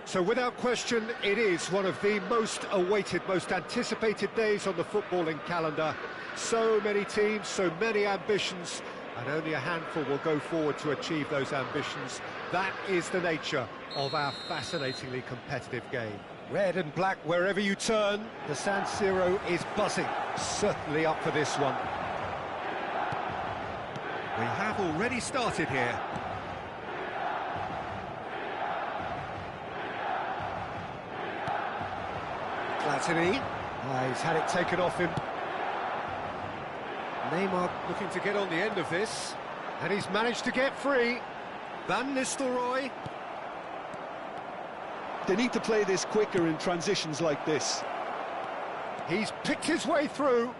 So without question, it is one of the most awaited, most anticipated days on the footballing calendar. So many teams, so many ambitions, and only a handful will go forward to achieve those ambitions. That is the nature of our fascinatingly competitive game. Red and black wherever you turn, the San Siro is buzzing. Certainly up for this one. We have already started here. Platini, he's had it taken off him. Neymar looking to get on the end of this, and he's managed to get free. Van Nistelrooy. They need to play this quicker in transitions like this. He's picked his way through.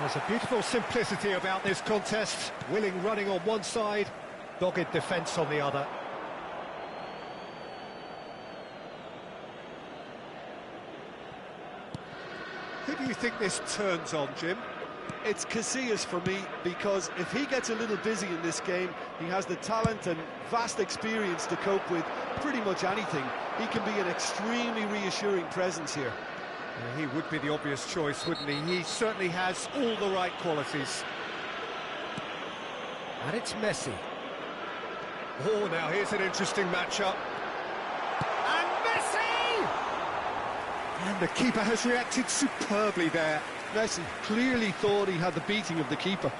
There's a beautiful simplicity about this contest. Willing running on one side, dogged defence on the other. Who do you think this turns on, Jim? It's Casillas for me, because if he gets a little busy in this game, he has the talent and vast experience to cope with pretty much anything. He can be an extremely reassuring presence here. He would be the obvious choice, wouldn't he? He certainly has all the right qualities. And it's Messi. Oh, now here's an interesting matchup. And Messi! And the keeper has reacted superbly there. Messi clearly thought he had the beating of the keeper.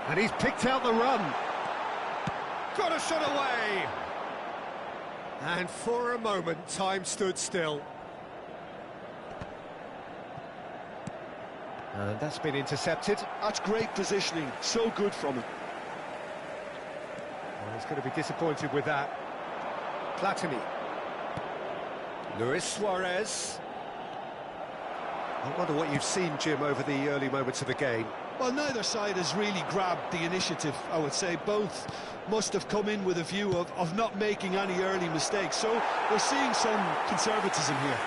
And he's picked out the run. Got a shot away! And for a moment, time stood still. And that's been intercepted. That's great positioning, so good from him. Well, he's going to be disappointed with that. Platini. Luis Suarez. I wonder what you've seen, Jim, over the early moments of the game. Well, neither side has really grabbed the initiative, I would say. Both must have come in with a view of not making any early mistakes. So we're seeing some conservatism here.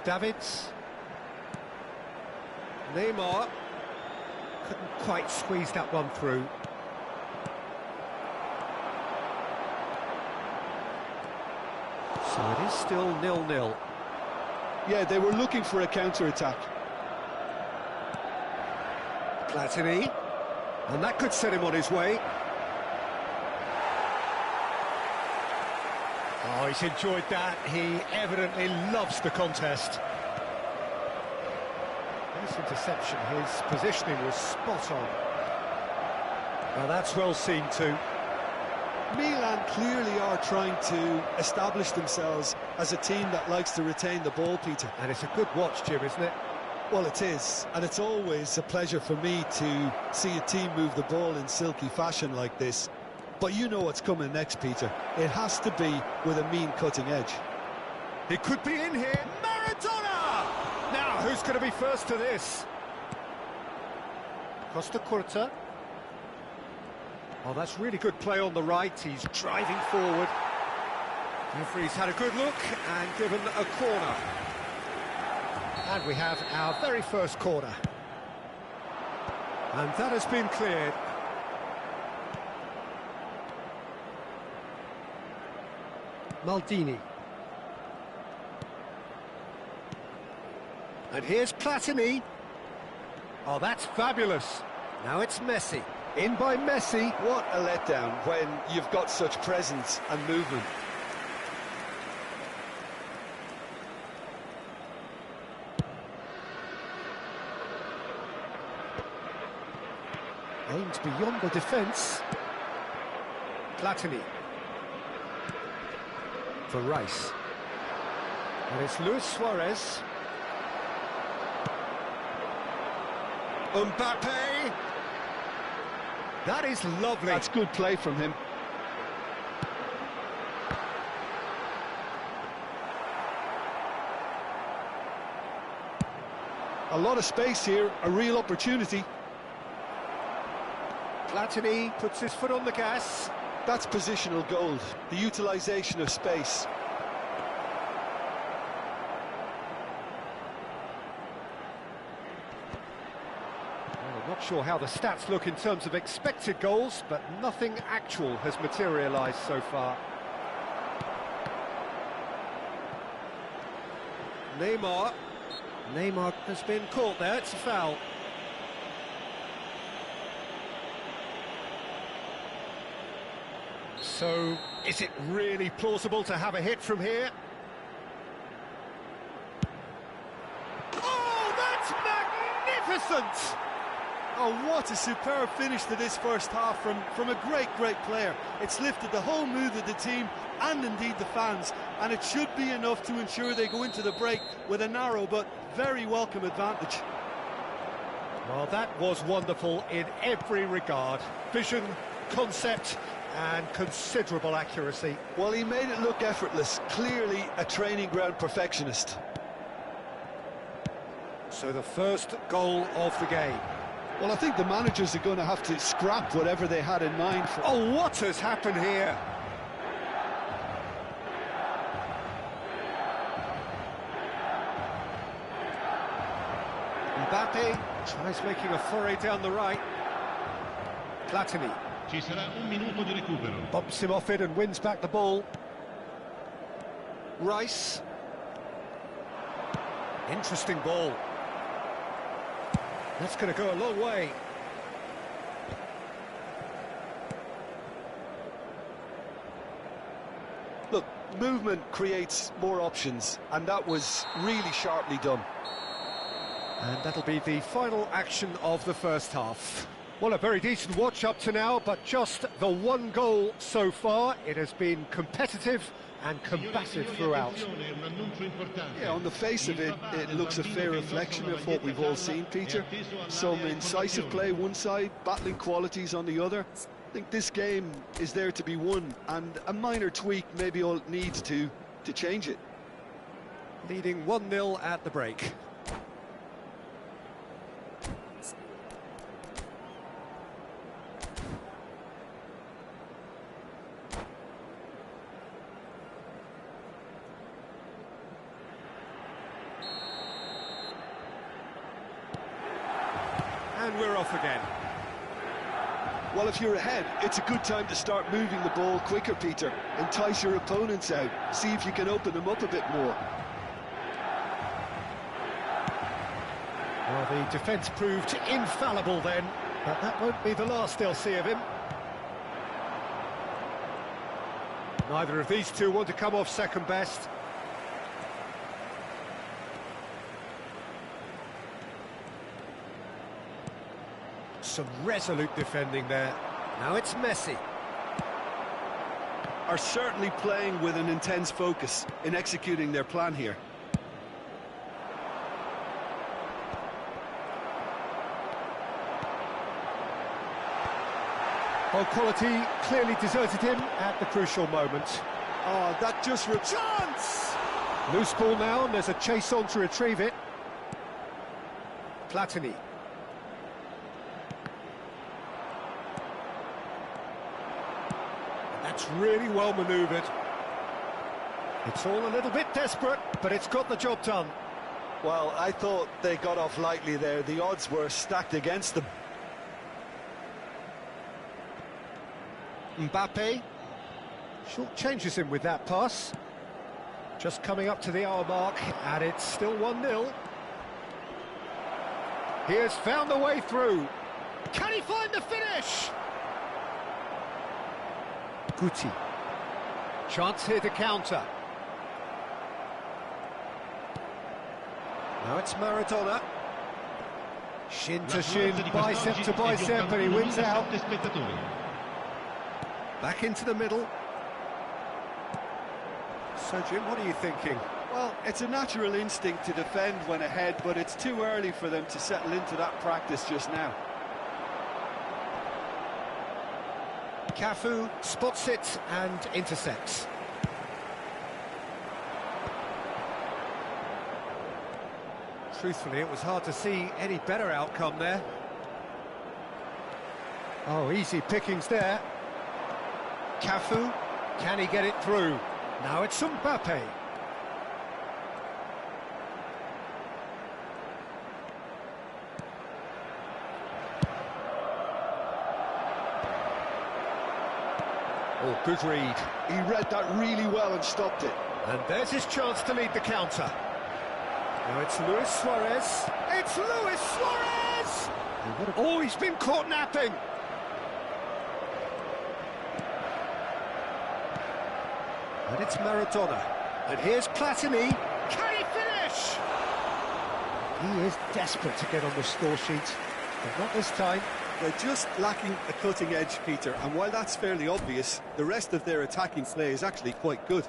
Davids. Neymar. Couldn't quite squeeze that one through. So it is still 0-0. Yeah, they were looking for a counter-attack. Platini. And that could set him on his way. Oh, he's enjoyed that. He evidently loves the contest. Nice interception. His positioning was spot on. Now that's well seen too. Milan clearly are trying to establish themselves as a team that likes to retain the ball, Peter. And it's a good watch, Jim, isn't it? Well, it is. And it's always a pleasure for me to see a team move the ball in silky fashion like this. But you know what's coming next, Peter. It has to be with a mean cutting edge. He could be in here. Maradona! Now, who's going to be first to this? Costa Curta. Oh, that's really good play on the right. He's driving forward. The referee's had a good look and given a corner. And we have our very first corner. And that has been cleared. Maldini. And here's Platini. Oh, that's fabulous. Now it's Messi. In by Messi. What a letdown when you've got such presence and movement. Aims beyond the defence. Platini. For Rice. And it's Luis Suarez. Mbappe. That is lovely. That's good play from him. A lot of space here, a real opportunity. Platini puts his foot on the gas. That's positional gold, the utilisation of space. Not sure how the stats look in terms of expected goals, but nothing actual has materialised so far. Neymar has been caught there, it's a foul. So, is it really plausible to have a hit from here? Oh, that's magnificent! Oh, what a superb finish to this first half from a great player. It's lifted the whole mood of the team and indeed the fans, and it should be enough to ensure they go into the break with a narrow but very welcome advantage. Well, that was wonderful in every regard. Vision, concept, and considerable accuracy. Well, he made it look effortless, clearly a training ground perfectionist. So the first goal of the game. Well, I think the managers are going to have to scrap whatever they had in mind for... Oh, what has happened here? Mbappe tries making a foray down the right. Platini. Ci sarà un minuto di recupero. Bumps him off it and wins back the ball. Rice. Interesting ball. That's going to go a long way. Look, movement creates more options, and that was really sharply done. And that'll be the final action of the first half. Well, a very decent watch up to now, but just the one goal so far. It has been competitive and combative throughout. Yeah, on the face of it, it looks a fair reflection of what we've all seen, Peter. Some incisive play one side, battling qualities on the other. I think this game is there to be won, and a minor tweak maybe all it needs to change it. Leading 1-0 at the break. And we're off again. Well, if you're ahead, it's a good time to start moving the ball quicker, Peter. Entice your opponents out. See if you can open them up a bit more. Well, the defence proved infallible then, but that won't be the last they'll see of him. Neither of these two want to come off second best. Some resolute defending there. Now it's Messi. Are certainly playing with an intense focus in executing their plan here. Well, quality clearly deserted him at the crucial moment. Oh, that just... Chance! Loose ball now, and there's a chase on to retrieve it. Platini. That's really well manoeuvred. It's all a little bit desperate, but it's got the job done. Well, I thought they got off lightly there. The odds were stacked against them. Mbappe short changes him with that pass. Just coming up to the hour mark, and it's still 1-0. He has found the way through. Can he find the finish? Guti. Chance here to counter. Now it's Maradona. Shin to shin, bicep to bicep, and he wins out. Back into the middle. So, Jim, what are you thinking? Well, it's a natural instinct to defend when ahead, but it's too early for them to settle into that practice just now. Cafu spots it and intercepts. Truthfully, it was hard to see any better outcome there. Oh, easy pickings there. Cafu, can he get it through? Now it's Mbappe. Oh, good read. He read that really well and stopped it. And there's his chance to lead the counter. Now it's Luis Suarez. It's Luis Suarez! Oh, he's been caught napping. And it's Maradona. And here's Platini. Can he finish? He is desperate to get on the score sheet, but not this time. They're just lacking a cutting edge, Peter, and while that's fairly obvious, the rest of their attacking play is actually quite good.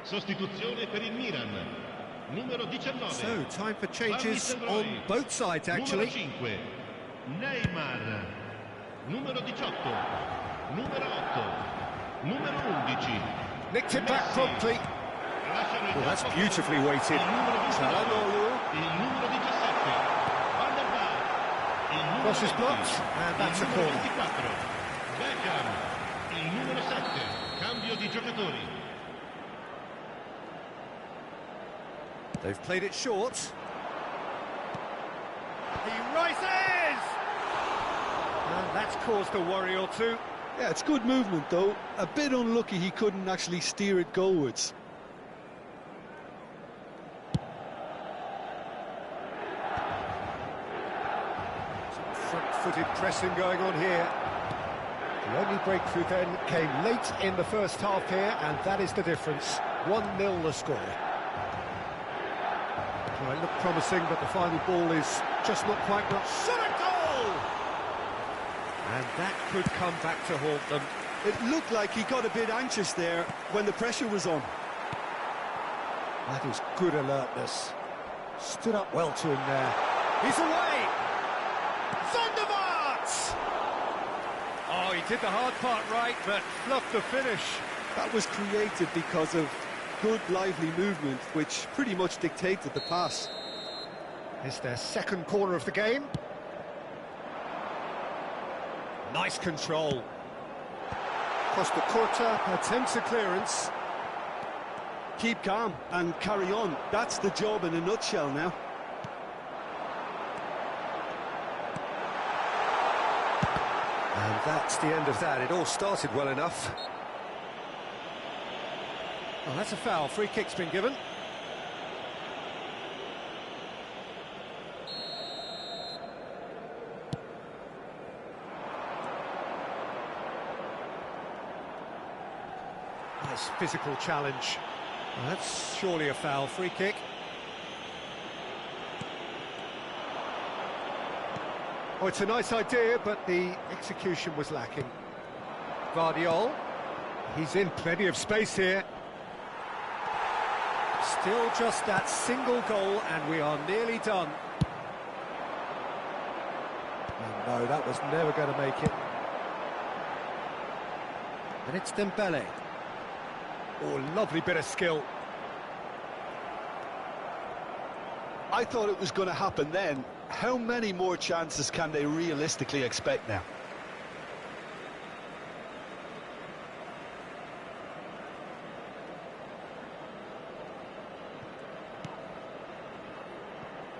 Sostituzione per il Milan. Numero 19. So, time for changes on both sides, actually. Numero 5. Neymar. Numero 18. Numero 8. Numero 11. Nicked it back promptly. Well, that's beautifully weighted. Il numero 17. Van der Vaart. Cross is blocked, and that's a corner. 24. Beckham. Il numero 7. Cambio di giocatori. They've played it short. He rises! And that's caused a worry or two. Yeah, it's good movement, though. A bit unlucky he couldn't actually steer it goalwards. Some front-footed pressing going on here. The only breakthrough then came late in the first half here, and that is the difference. 1-0 the score. Well, it looked promising, but the final ball is just not quite right. Shot a goal! And that could come back to haunt them. It looked like he got a bit anxious there when the pressure was on. That is good alertness. Stood up well to him there. He's away! Van der Vaart! Oh, he did the hard part right, but fluffed the finish. That was created because of good, lively movement, which pretty much dictated the pass. It's their second corner of the game. Nice control. Costa Curta attempts a clearance. Keep calm and carry on. That's the job in a nutshell now. And that's the end of that. It all started well enough. Well, that's a foul. Free kick's been given. Nice physical challenge. Well, that's surely a foul. Free kick. Oh, it's a nice idea, but the execution was lacking. Guardiola. He's in plenty of space here. Still just that single goal, and we are nearly done. Oh, no, that was never going to make it. And it's Dembele. Oh, lovely bit of skill. I thought it was going to happen then. How many more chances can they realistically expect now?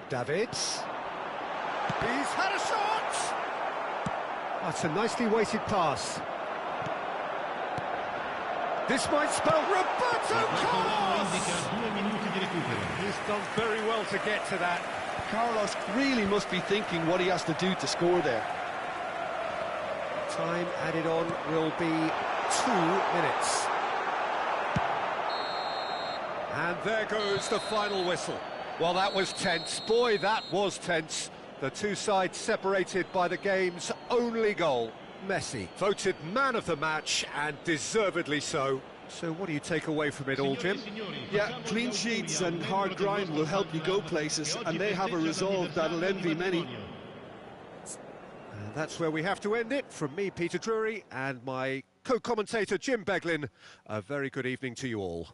Davids. He's had a shot! That's a nicely weighted pass. This might spell Roberto Carlos! He's done very well to get to that. Carlos really must be thinking what he has to do to score there. Time added on will be 2 minutes. And there goes the final whistle. Well, that was tense. Boy, that was tense. The two sides separated by the game's only goal. Messi voted man of the match, and deservedly so. So what do you take away from it all, Jim? Yeah, clean sheets and hard grind will help you go places, and they have a resolve that'll envy many. And that's where we have to end it. From me, Peter Drury, and my co-commentator, Jim Beglin, a very good evening to you all.